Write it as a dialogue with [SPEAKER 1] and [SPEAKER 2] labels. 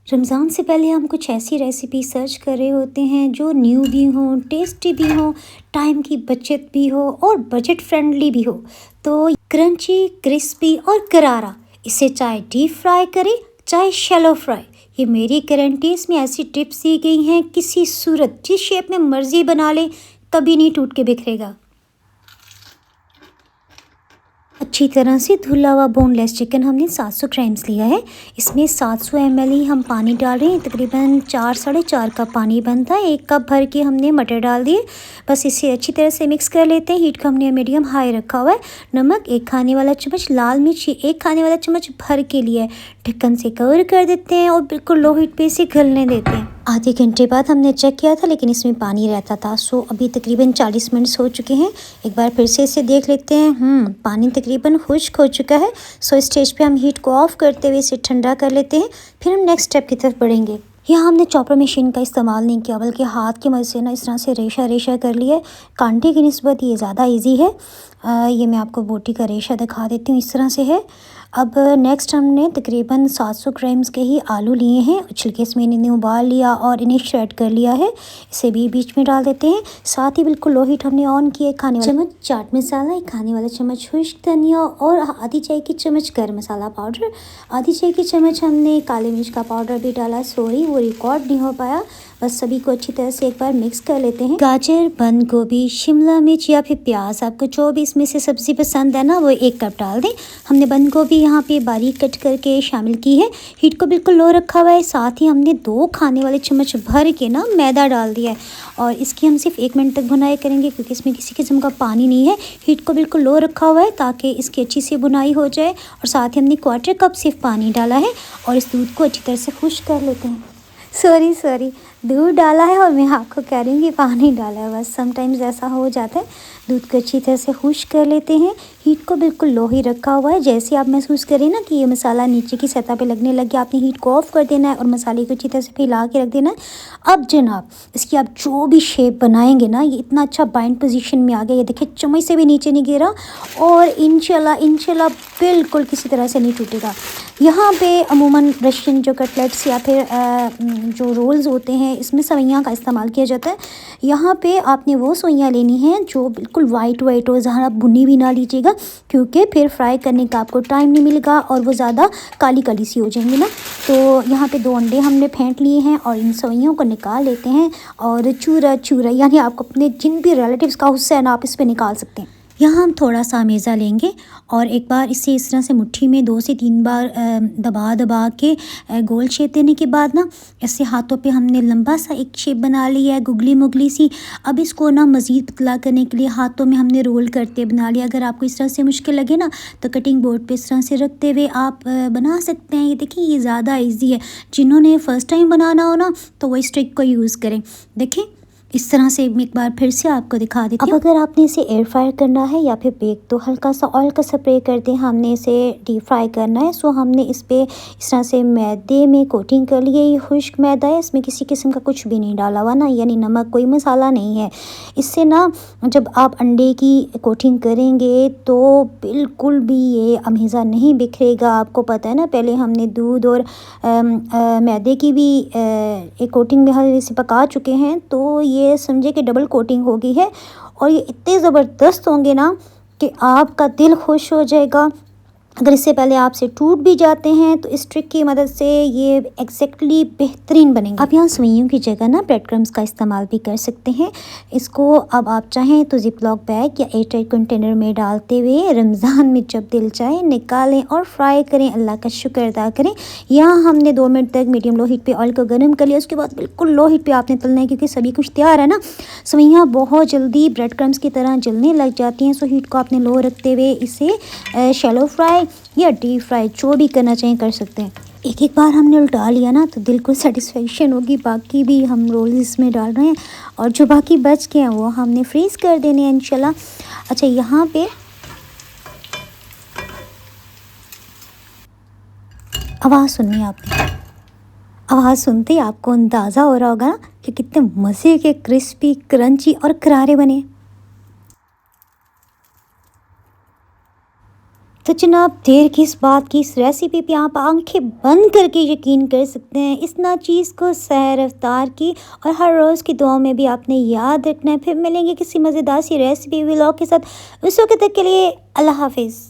[SPEAKER 1] रमज़ान से पहले हम कुछ ऐसी रेसिपी सर्च कर रहे होते हैं जो न्यू भी हो, टेस्टी भी हो, टाइम की बचत भी हो और बजट फ्रेंडली भी हो। तो क्रंची, क्रिस्पी और करारा, इसे चाहे डीप फ्राई करें चाहे शैलो फ्राई, ये मेरी गारंटी। इसमें ऐसी टिप्स दी गई हैं, किसी सूरत जिस शेप में मर्जी बना लें, कभी नहीं टूट के बिखरेगा। अच्छी तरह से धुला हुआ बोनलेस चिकन हमने 700 ग्राम्स लिया है। इसमें 700 ml ही हम पानी डाल रहे हैं। तकरीबन 4 साढ़े 4 कप पानी बनता है। 1 कप भर के हमने मटर डाल दिए। बस इसे अच्छी तरह से मिक्स कर लेते हैं। हीट को हमने मीडियम हाई रखा हुआ है। नमक 1 खाने वाला चम्मच, लाल मिर्च 1 खाने वाला चम्मच भर के लिए ढक्कन से कवर कर देते हैं और बिल्कुल लो हीट पे इसे गलने देते हैं। आधे घंटे बाद हमने चेक किया था, लेकिन इसमें पानी रहता था। सो अभी तकरीबन 40 मिनट्स हो चुके हैं। एक बार फिर से इसे देख लेते हैं। पानी तकरीबन खुश्क हो चुका है। सो इस स्टेज पे हम हीट को ऑफ करते हुए इसे ठंडा कर लेते हैं। फिर हम नेक्स्ट स्टेप की तरफ बढ़ेंगे। यहाँ हमने चॉपर मशीन का इस्तेमाल नहीं किया, बल्कि हाथ की मदद से ना इस तरह से रेशा रेशा कर लिया है। कांटे की निस्बत ये ज़्यादा इजी है। ये मैं आपको बोटी का रेशा दिखा देती हूँ, इस तरह से है। अब नेक्स्ट हमने तकरीबन 700 ग्राम्स के ही आलू लिए हैं। छिलके इसमें इन्हें उबाल लिया और इन्हें श्रेड कर लिया है। इसे भी बीच में डाल देते हैं। साथ ही बिल्कुल लो हीट हमने ऑन किया। 1 खाने वाला चम्मच चाट मसाला, 1 खाने वाला चम्मच खुश्क धनिया और आधी चाय की चम्मच गर्म मसाला पाउडर, आधी चाय की चम्मच हमने काली मिर्च का पाउडर भी डाला। सॉरी, वो रिकॉर्ड नहीं हो पाया। बस सभी को अच्छी तरह से एक बार मिक्स कर लेते हैं। गाजर, बंद गोभी, शिमला मिर्च या फिर प्याज, आपको जो भी इसमें से सब्ज़ी पसंद है ना, वो 1 कप डाल दें। हमने बंद गोभी यहाँ पे बारीक कट करके शामिल की है। हीट को बिल्कुल लो रखा हुआ है। साथ ही हमने 2 खाने वाले चम्मच भर के ना मैदा डाल दिया है और इसकी हम सिर्फ 1 मिनट तक भुनाई करेंगे, क्योंकि इसमें किसी किस्म का पानी नहीं है। हीट को बिल्कुल लो रखा हुआ है ताकि इसकी अच्छी सी बुनाई हो जाए। और साथ ही हमने 1/4 कप सिर्फ पानी डाला है और इस दूध को अच्छी तरह से खुश्क कर लेते हैं। सॉरी, दूध डाला है और मैं आपको कह रही हूँ कि पानी डाला है। बस समटाइम्स ऐसा हो जाता है। दूध को अच्छी तरह से खुश्क कर लेते हैं। हीट को बिल्कुल लो ही रखा हुआ है। जैसे आप महसूस करें ना कि ये मसाला नीचे की सतह पे लगने लग गया, आपने हीट को ऑफ कर देना है और मसाले को अच्छी तरह से फैला के रख देना है। अब जनाब, इसकी आप जो भी शेप बनाएंगे ना, ये इतना अच्छा बाइंड पोजीशन में आ गया। ये देखिए, चम्मच से भी नीचे नहीं गिरा और इंशाल्लाह बिल्कुल किसी तरह से नहीं टूटेगा। यहाँ पे अमूमन रशियन जो कटलेट्स या फिर जो रोल्स होते हैं, इसमें सवैयाँ का इस्तेमाल किया जाता है। यहाँ पे आपने वो सवैयाँ लेनी है जो बिल्कुल वाइट हो, ज़्यादा भुनी भी ना लीजिएगा, क्योंकि फिर फ्राई करने का आपको टाइम नहीं मिलेगा और वो ज़्यादा काली काली सी हो जाएंगी ना। तो यहाँ पे 2 अंडे हमने फेंट लिए हैं और इन सवैयों को निकाल लेते हैं। और चूरा यानी आपको अपने जिन भी रिलेटिव्स का हुस्सा है ना, आप इस पर निकाल सकते हैं। यहाँ हम थोड़ा सा अमेज़ा लेंगे और एक बार इसे इस तरह से मुट्ठी में 2 से 3 बार दबा के गोल शेप देने के बाद ना, ऐसे हाथों पे हमने लंबा सा एक शेप बना लिया है, गुगली मुगली सी। अब इसको ना मज़ीद पतला करने के लिए हाथों में हमने रोल करते बना लिया। अगर आपको इस तरह से मुश्किल लगे ना, तो कटिंग बोर्ड पे इस तरह से रखते हुए आप बना सकते हैं। ये देखिए, ये ज़्यादा ईजी है। जिन्होंने फ़र्स्ट टाइम बनाना हो ना, तो वो इस ट्रिक को यूज़ करें। देखें, इस तरह से एक बार फिर से आपको दिखा देती हूँ। अब अगर आपने इसे एयर फ्रायर करना है या फिर बेक, तो हल्का सा ऑयल का स्प्रे कर दें। हमने इसे डीप फ्राई करना है। सो हमने इस पे इस तरह से मैदे में कोटिंग कर ली है। ये खुश्क मैदा है, इसमें किसी किस्म का कुछ भी नहीं डाला हुआ ना, यानी नमक, कोई मसाला नहीं है। इससे ना जब आप अंडे की कोटिंग करेंगे तो बिल्कुल भी ये अमेज़ा नहीं बिखरेगा। आपको पता है ना, पहले हमने दूध और मैदे की भी एक कोटिंग में हम इसे पका चुके हैं, तो ये समझे कि डबल कोटिंग हो गई है। और ये इतने ज़बरदस्त होंगे ना कि आपका दिल खुश हो जाएगा। अगर इससे पहले आपसे टूट भी जाते हैं तो इस ट्रिक की मदद से ये एग्जैक्टली बेहतरीन बनेंगे। आप यहाँ सवैयों की जगह ना ब्रेड क्रम्स का इस्तेमाल भी कर सकते हैं। इसको अब आप चाहें तो जिप लॉक बैग या एयरटाइट कंटेनर में डालते हुए रमज़ान में जब दिल चाहे निकालें और फ्राई करें। अल्लाह का शुक्र अदा करें। यहाँ हमने 2 मिनट तक मीडियम लो हीट पे ऑयल को गर्म कर लिया। उसके बाद बिल्कुल लो हीट पे आपने तलना है, क्योंकि सभी कुछ तैयार है ना। सवैयाँ बहुत जल्दी ब्रेड क्रम्स की तरह जलने लग जाती हैं। सो हीट को आपने लो रखते हुए इसे शैलो फ्राई या डीप फ्राई जो भी करना चाहें कर सकते हैं। एक बार हमने उल्टा लिया ना, तो दिल को सेटिस्फेक्शन होगी। बाकी भी हम रोल्स इसमें डाल रहे हैं और जो बाकी बच गए हैं वो हमने फ्रीज़ कर देने हैं इंशाल्लाह। अच्छा, यहाँ पे आवाज़ सुननी है आपने। आवाज़ सुनते ही आपको अंदाज़ा हो रहा होगा ना कि कितने मज़े के क्रिस्पी, क्रंची और करारे बने। तो जनाब देर किस बात की, इस रेसिपी पे आप आंखें बंद करके यकीन कर सकते हैं। इस ना चीज़ को सहर अफ्तार की और हर रोज़ की दुआ में भी आपने याद रखना है। फिर मिलेंगे किसी मज़ेदार सी रेसिपी व्लॉग के साथ। उस वक्त तक के लिए अल्लाह हाफिज़।